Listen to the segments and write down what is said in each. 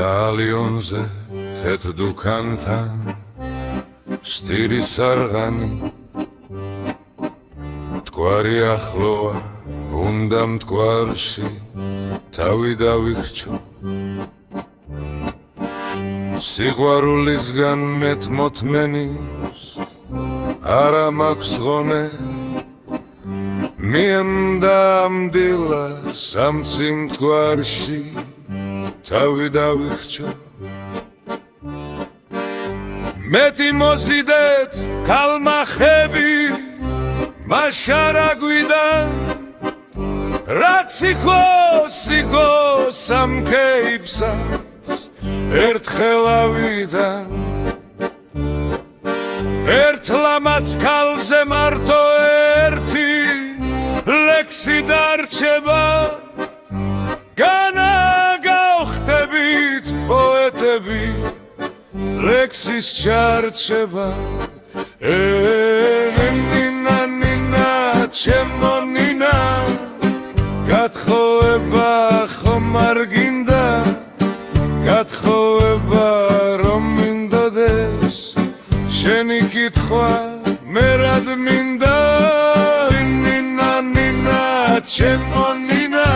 დალიონზე თეთ დუქანთან სტირის სარღანი მტკვარი ახლოა უნდა მტკვარში თავი დავიხჩო სიყვარულისგან მეტმოთმენის არა მაქვს ღონე მიემდამდილა სამცი მტკვარში თავი დავიხჩო მეტი მოზიდეთ ქალმახები მაშარა გვიდან რაც იქო სამქეიფსაც ერთხელ ავიდან ერთ ლამაც ქალზე მარტო ერთი ლექსი დარჩება განაგავხდებით პოეტები ლექსის ჩარჩება ნინა ნინა ჩემო ნინა გათხოვება ხომ არ გინდა გათხოვება რომ მინდოდეს შენი კითხვა მე რად მინდა ნინა ნინა ჩემო ნინა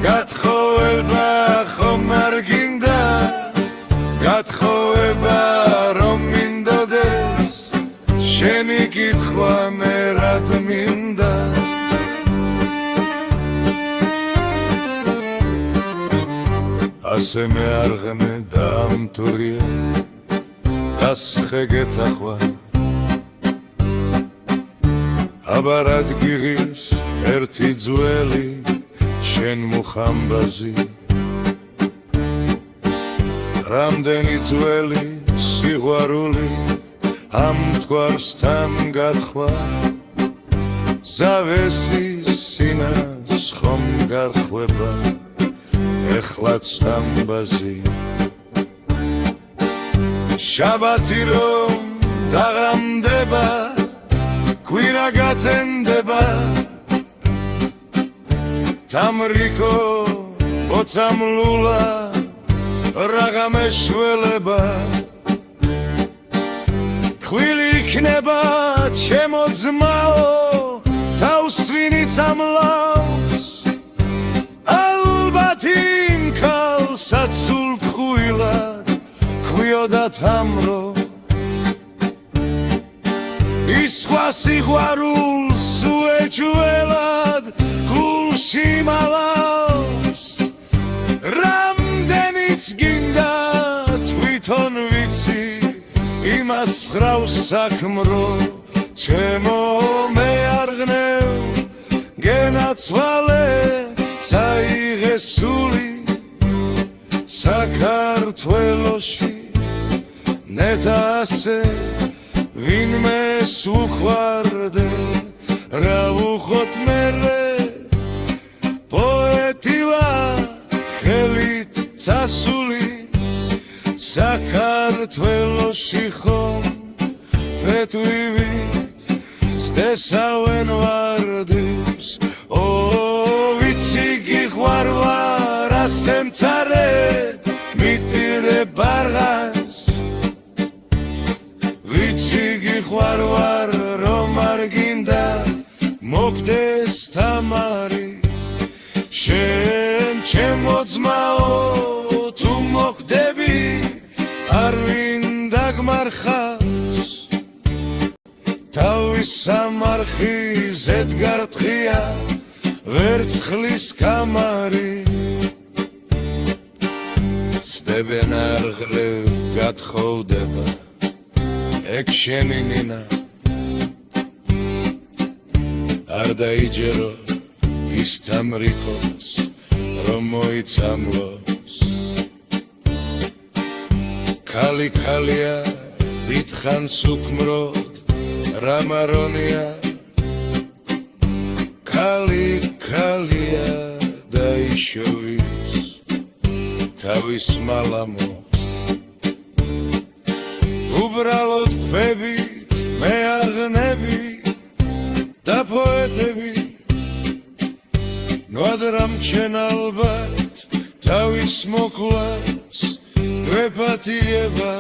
გათხოვება ხომ არ გინდა გათხოვება რომ მინდოდეს შენი კითხვა მე რად მინდა ასე მე არღმე დამტურია დასხე გეთახვა აბა რად გიღის ერთი ძველი შენ მუხამბაზი რამდენი ძველი სიყვარული ამ მტკვარსთან გათხვა ზავესის სინას ხომ გარხვება ეხლაც ამბაზი შაბათი რომ დაღამდება კვირა გათენდება თამრიკო მოცამლულა რაღა მეშველება ხვილი იქნება ჩემო ძმაო თავს ვინიც ამლავს ალბათ იმ ქალსაც სულ ტყუილად ქვიოდა თამრო ის სხვა სიყვარულს უეჭველად გულში მალავს რამდენიც გინდა თვითონ ვიცი იმას ხრავს საქმრო ჩემო მე არღნევ გენაცვალე წაიღე სული საქართველოში ნეტასე ვინმე სუხვარდე რა ვუხოთ მერე პოეტილა ხელით წასული საქართველოში ხომ ფეტვივით სტესავენ ვარდებს ო ვიცი გიყვარვარ ასე მცარედ მიტირე ბარღას ვიცი გიყვარვარ რომ არ გინდა მოგდეს თამარი შენ ჩემო ძმაო თუ მოგდები არ ვინ დაგმარხავს თავის სამარხი ზედგარტყია ვერცხლის კამარი ცდებენ არღლევ გათხოვდება ეგ შენი ნინა არ დაიჯერო ის თამრიკოს რომ მოიცამლოს ქალი ქალია დიდხანს უქმროდ რა მარონია ქალი ქალია დაიშოვის თავის მალამოს უბრალოდ ხვებით მე არღნები და პოეტები ნუ ადრამ ჩვენ ალბათ თავის მოკლას გვეფათილება